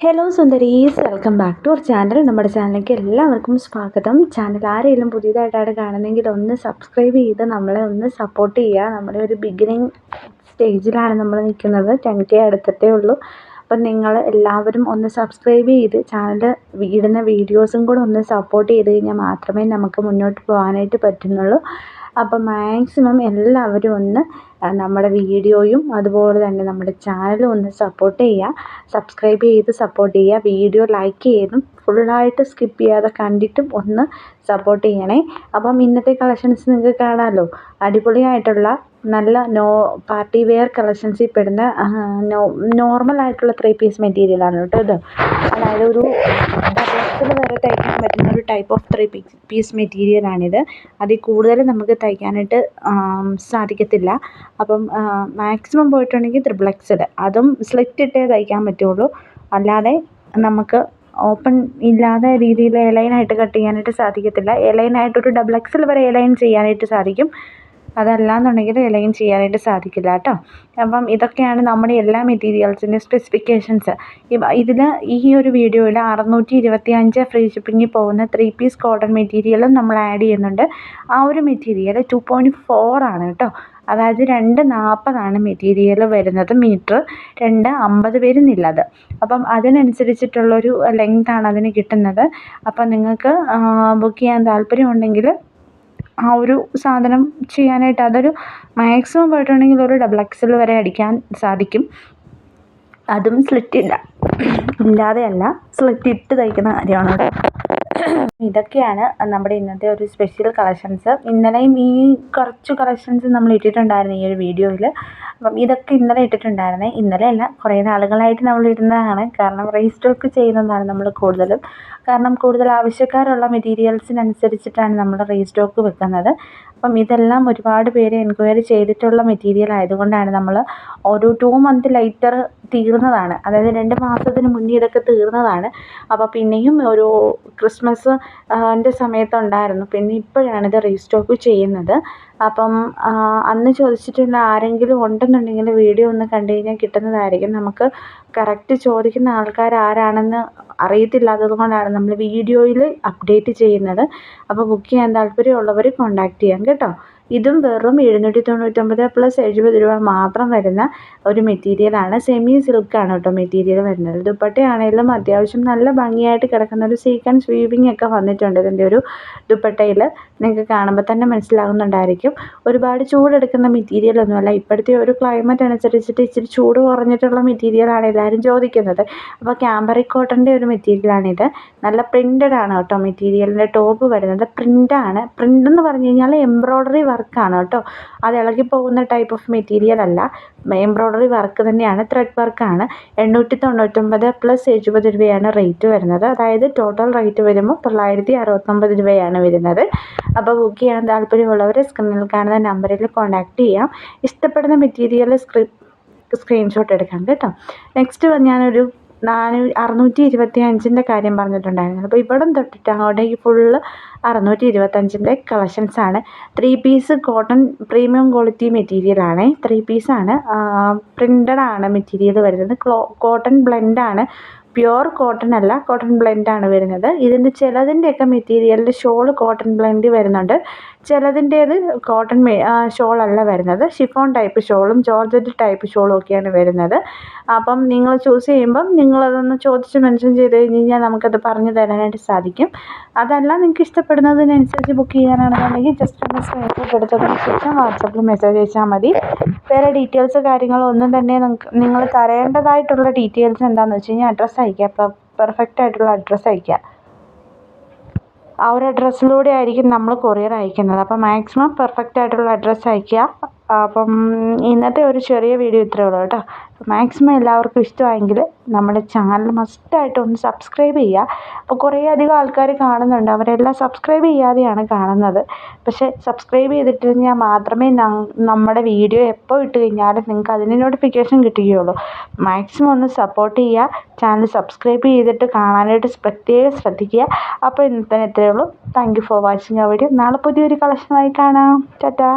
Hello സുന്ദരീസ്, welcome back to our channel. നമ്മുടെ ചാനലിലേക്ക് എല്ലാവർക്കും സ്വാഗതം. ചാനൽ ആരെങ്കിലും പുതിയതായിട്ടാണ് കാണുന്നതെങ്കിൽ ഒന്ന് സബ്സ്ക്രൈബ് ചെയ്ത് നമ്മളെ ഒന്ന് സപ്പോർട്ട് ചെയ്യുക. നമ്മുടെ ഒരു ബിഗിനിങ് സ്റ്റേജിലാണ് നമ്മൾ നിൽക്കുന്നത്. 10K അടുത്തിട്ടേ ഉള്ളൂ. അപ്പം നിങ്ങൾ എല്ലാവരും ഒന്ന് സബ്സ്ക്രൈബ് ചെയ്ത് ചാനൽ ഇടുന്ന വീഡിയോസും കൂടെ ഒന്ന് സപ്പോർട്ട് ചെയ്ത് കഴിഞ്ഞാൽ മാത്രമേ നമുക്ക് മുന്നോട്ട് പോകാനായിട്ട് പറ്റുന്നുള്ളൂ. അപ്പം മാക്സിമം എല്ലാവരും ഒന്ന് നമ്മുടെ വീഡിയോയും അതുപോലെ തന്നെ നമ്മുടെ ചാനലും ഒന്ന് സപ്പോർട്ട് ചെയ്യുക. സബ്സ്ക്രൈബ് ചെയ്ത് സപ്പോർട്ട് ചെയ്യുക. വീഡിയോ ലൈക്ക് ചെയ്തും ഫുള്ളായിട്ട് സ്കിപ്പ് ചെയ്യാതെ കണ്ടിട്ടും ഒന്ന് സപ്പോർട്ട് ചെയ്യണേ. അപ്പം ഇന്നത്തെ കളക്ഷൻസ് നിങ്ങൾക്ക് കാണാമല്ലോ. അടിപൊളിയായിട്ടുള്ള നല്ല പാർട്ടി വെയർ കളക്ഷൻസിൽ പെടുന്ന നോർമലായിട്ടുള്ള 3 പീസ് മെറ്റീരിയലാണ് കേട്ടോ ഇത്. അതായത് ഒരു ഡ്രസ്സിൽ വരെ തയ്ക്കാൻ പറ്റുന്ന ഒരു ടൈപ്പ് ഓഫ് 3 പീസ് മെറ്റീരിയലാണിത്. അതിൽ കൂടുതൽ നമുക്ക് തയ്ക്കാനായിട്ട് സാധിക്കത്തില്ല. അപ്പം മാക്സിമം പോയിട്ടുണ്ടെങ്കിൽ 3XL, അതും സ്ലിറ്റ് ഇട്ടേ തയ്ക്കാൻ പറ്റുള്ളൂ. അല്ലാതെ നമുക്ക് ഓപ്പൺ ഇല്ലാതെ രീതിയിൽ എലൈനായിട്ട് കട്ട് ചെയ്യാനായിട്ട് സാധിക്കത്തില്ല. എലൈനായിട്ടൊരു XXL വരെ എലൈൻ ചെയ്യാനായിട്ട് സാധിക്കും. അതല്ലാന്നുണ്ടെങ്കിൽ എലൈൻ ചെയ്യാനായിട്ട് സാധിക്കില്ല കേട്ടോ. അപ്പം ഇതൊക്കെയാണ് നമ്മുടെ എല്ലാ മെറ്റീരിയൽസിൻ്റെ സ്പെസിഫിക്കേഷൻസ്. ഇതിൽ ഈ ഒരു വീഡിയോയിൽ 625 ഫ്രീ ഷിപ്പിങ്ങിൽ പോകുന്ന 3 പീസ് കോട്ടൺ മെറ്റീരിയലും നമ്മൾ ആഡ് ചെയ്യുന്നുണ്ട്. ആ ഒരു മെറ്റീരിയൽ 2.4 ആണ് കേട്ടോ. അതായത് 240 മെറ്റീരിയൽ വരുന്നത് മീറ്റർ, 250 വരുന്നില്ല അത്. അപ്പം അതിനനുസരിച്ചിട്ടുള്ളൊരു ലെങ്താണ് അതിന് കിട്ടുന്നത്. അപ്പം നിങ്ങൾക്ക് ബുക്ക് ചെയ്യാൻ താല്പര്യമുണ്ടെങ്കിൽ ആ ഒരു സാധനം ചെയ്യാനായിട്ട് അതൊരു മാക്സിമം പോയിട്ടുണ്ടെങ്കിൽ ഒരു XXL വരെ അടിക്കാൻ സാധിക്കും. അതും ഇല്ലാതെയല്ല, സ്ലിറ്റ് ഇട്ട് തയ്ക്കുന്ന കാര്യമാണ് കേട്ടോ. ഇതൊക്കെയാണ് നമ്മുടെ ഇന്നത്തെ ഒരു സ്പെഷ്യൽ കളക്ഷൻസ്. ഇന്നലെയും ഈ കുറച്ച് കളക്ഷൻസ് നമ്മൾ ഇട്ടിട്ടുണ്ടായിരുന്നു ഈ ഒരു വീഡിയോയിൽ. അപ്പം ഇതൊക്കെ ഇന്നലെ ഇട്ടിട്ടുണ്ടായിരുന്നേ. ഇന്നലെയല്ല, കുറേ നാളുകളായിട്ട് നമ്മൾ ഇടുന്നതാണ്. കാരണം റീസ്റ്റോക്ക് ചെയ്യുന്നതാണ് നമ്മൾ കൂടുതലും. കാരണം കൂടുതൽ ആവശ്യക്കാരുള്ള മെറ്റീരിയൽസിനനുസരിച്ചിട്ടാണ് നമ്മൾ റീസ്റ്റോക്ക് വെക്കുന്നത്. അപ്പം ഇതെല്ലാം ഒരുപാട് പേര് എൻക്വയറി ചെയ്തിട്ടുള്ള മെറ്റീരിയൽ ആയതുകൊണ്ടാണ് നമ്മൾ ഒരു 2 മന്ത് ലൈറ്റർ തീർന്നതാണ്. അതായത് 2 മാസത്തിന് മുന്നേ ഇതൊക്കെ തീർന്നതാണ്. അപ്പോൾ പിന്നെയും ഒരു ക്രിസ്മസ് ൻ്റെ സമയത്തുണ്ടായിരുന്നു. പിന്നെ ഇപ്പോഴാണിത് റീസ്റ്റോക്ക് ചെയ്യുന്നത്. അപ്പം അന്ന് ചോദിച്ചിട്ടുള്ള ആരെങ്കിലും ഉണ്ടെന്നുണ്ടെങ്കിൽ വീഡിയോ ഒന്ന് കണ്ടു കഴിഞ്ഞാൽ കിട്ടുന്നതായിരിക്കും. നമുക്ക് കറക്റ്റ് ചോദിക്കുന്ന ആൾക്കാർ ആരാണെന്ന് അറിയത്തില്ലാത്തത് കൊണ്ടാണ് നമ്മൾ വീഡിയോയിൽ അപ്ഡേറ്റ് ചെയ്യുന്നത്. അപ്പോൾ ബുക്ക് ചെയ്യാൻ താല്പര്യമുള്ളവർ കോൺടാക്റ്റ് ചെയ്യാം കേട്ടോ. ഇതും വെറും 799 പ്ലസ് 70 രൂപ മാത്രം വരുന്ന ഒരു മെറ്റീരിയലാണ്. സെമി സിൽക്കാണ് കേട്ടോ മെറ്റീരിയൽ വരുന്നത്. ദുപ്പട്ടയാണെങ്കിലും അത്യാവശ്യം നല്ല ഭംഗിയായിട്ട് കിടക്കുന്ന ഒരു സീക്വൻസ് വീവിങ് ഒക്കെ വന്നിട്ടുണ്ട് ഇതിൻ്റെ ഒരു ദുപ്പട്ടയിൽ. നിങ്ങൾക്ക് കാണുമ്പോൾ തന്നെ മനസ്സിലാകുന്നുണ്ടായിരിക്കും. ഒരുപാട് ചൂടെടുക്കുന്ന മെറ്റീരിയലൊന്നുമല്ല. ഇപ്പോഴത്തെ ഒരു ക്ലൈമറ്റ് അനുസരിച്ചിട്ട് ഇച്ചിരി ചൂട് കുറഞ്ഞിട്ടുള്ള മെറ്റീരിയലാണ് എല്ലാവരും ചോദിക്കുന്നത്. അപ്പോൾ ക്യാമ്പറിക് കോട്ടൻ്റെ ഒരു മെറ്റീരിയലാണിത്. നല്ല പ്രിൻ്റഡ് ആണ് കേട്ടോ മെറ്റീരിയലിൻ്റെ ടോപ്പ് വരുന്നത്. പ്രിൻ്റാണ്. പ്രിൻ്റ് എന്ന് പറഞ്ഞു കഴിഞ്ഞാൽ എംബ്രോയ്ഡറി വർക്കാണ് കേട്ടോ. അത് ഇളകി പോകുന്ന ടൈപ്പ് ഓഫ് മെറ്റീരിയൽ അല്ല, എംബ്രോയ്ഡറി വർക്ക് തന്നെയാണ്, ത്രെഡ് വർക്കാണ്. 899 പ്ലസ് 70 രൂപയാണ് റേറ്റ് വരുന്നത്. അതായത് ടോട്ടൽ റേറ്റ് വരുമ്പോൾ 969 രൂപയാണ് വരുന്നത്. അപ്പോൾ ബുക്ക് ചെയ്യാൻ താല്പര്യമുള്ളവർ സ്ക്രീനിൽ കാണുന്ന നമ്പറിൽ കോൺടാക്റ്റ് ചെയ്യാം. ഇഷ്ടപ്പെടുന്ന മെറ്റീരിയൽ സ്ക്രീൻഷോട്ട് എടുക്കാം കേട്ടോ. നെക്സ്റ്റ് ഞാനൊരു 625 കാര്യം പറഞ്ഞിട്ടുണ്ടായിരുന്നു. അപ്പോൾ ഇവിടെ തൊട്ടിട്ട് അങ്ങോട്ടേക്ക് ഫുള്ള് 625 കളക്ഷൻസാണ്. 3 പീസ് കോട്ടൺ പ്രീമിയം ക്വാളിറ്റി മെറ്റീരിയലാണ്. 3 പീസാണ്. പ്രിൻ്റഡ് ആണ് മെറ്റീരിയൽ വരുന്നത്. കോട്ടൺ ബ്ലെൻഡാണ്, പ്യുവർ കോട്ടൺ അല്ല, കോട്ടൺ ബ്ലെൻഡാണ് വരുന്നത്. ഇതിൻ്റെ ചിലതിൻ്റെയൊക്കെ മെറ്റീരിയലിൻ്റെ ഷോള് കോട്ടൺ ബ്ലെൻഡ് വരുന്നുണ്ട്. ചിലതിൻ്റേത് കോട്ടൺ ഷോളല്ല വരുന്നത്. ഷിഫോൺ ടൈപ്പ് ഷോളും ജോർജറ്റ് ടൈപ്പ് ഷോളും ഒക്കെയാണ് വരുന്നത്. അപ്പം നിങ്ങൾ ചൂസ് ചെയ്യുമ്പം നിങ്ങളതൊന്ന് ചോദിച്ച് മെൻഷൻ ചെയ്ത് കഴിഞ്ഞ് കഴിഞ്ഞാൽ നമുക്കത് പറഞ്ഞു തരാനായിട്ട് സാധിക്കും. അതല്ല, നിങ്ങൾക്ക് ഇഷ്ടപ്പെടുന്നതിനനുസരിച്ച് ബുക്ക് ചെയ്യാനാണെന്നുണ്ടെങ്കിൽ ജസ്റ്റ് ഒന്ന് സ്ക്രീൻഷോട്ട് എടുത്തതിന് ശേഷം വാട്സപ്പിൽ മെസ്സേജ് അയച്ചാൽ മതി. വേറെ ഡീറ്റെയിൽസ് കാര്യങ്ങളോ ഒന്നും തന്നെ നിങ്ങൾ തരേണ്ടതായിട്ടുള്ള ഡീറ്റെയിൽസ് എന്താണെന്ന് വെച്ച് കഴിഞ്ഞാൽ അഡ്രസ്സ് അയയ്ക്കുക. പെർഫെക്റ്റ് ആയിട്ടുള്ള അഡ്രസ്സ് അയയ്ക്കുക. ആ ഒരു അഡ്രസ്സിലൂടെ ആയിരിക്കും നമ്മൾ കൊറിയർ അയക്കുന്നത്. അപ്പം മാക്സിമം പെർഫെക്റ്റ് ആയിട്ടുള്ള അഡ്രസ്സ് അയയ്ക്കുക. അപ്പം ഇന്നത്തെ ഒരു ചെറിയ വീഡിയോ ഇത്രയേ ഉള്ളൂ കേട്ടോ. മാക്സിമം എല്ലാവർക്കും ഇഷ്ടമായെങ്കിൽ നമ്മുടെ ചാനൽ മസ്റ്റായിട്ട് ഒന്ന് സബ്സ്ക്രൈബ് ചെയ്യുക. അപ്പോൾ കുറേ അധികം ആൾക്കാർ കാണുന്നുണ്ട്. അവരെല്ലാം സബ്സ്ക്രൈബ് ചെയ്യാതെയാണ് കാണുന്നത്. പക്ഷേ സബ്സ്ക്രൈബ് ചെയ്തിട്ട് കഴിഞ്ഞാൽ മാത്രമേ നമ്മുടെ വീഡിയോ എപ്പോൾ ഇട്ട് കഴിഞ്ഞാലും നിങ്ങൾക്ക് അതിന് നോട്ടിഫിക്കേഷൻ കിട്ടുകയുള്ളൂ. മാക്സിമം ഒന്ന് സപ്പോർട്ട് ചെയ്യുക. ചാനൽ സബ്സ്ക്രൈബ് ചെയ്തിട്ട് കാണാനായിട്ട് പ്രത്യേകം ശ്രദ്ധിക്കുക. അപ്പോൾ ഇന്നത്തെ ഇത്രയേ ഉള്ളൂ. താങ്ക് യു ഫോർ വാച്ചിങ് ആ വീഡിയോ. നാളെ പുതിയൊരു കളക്ഷനായി കാണാം. ടാറ്റാ.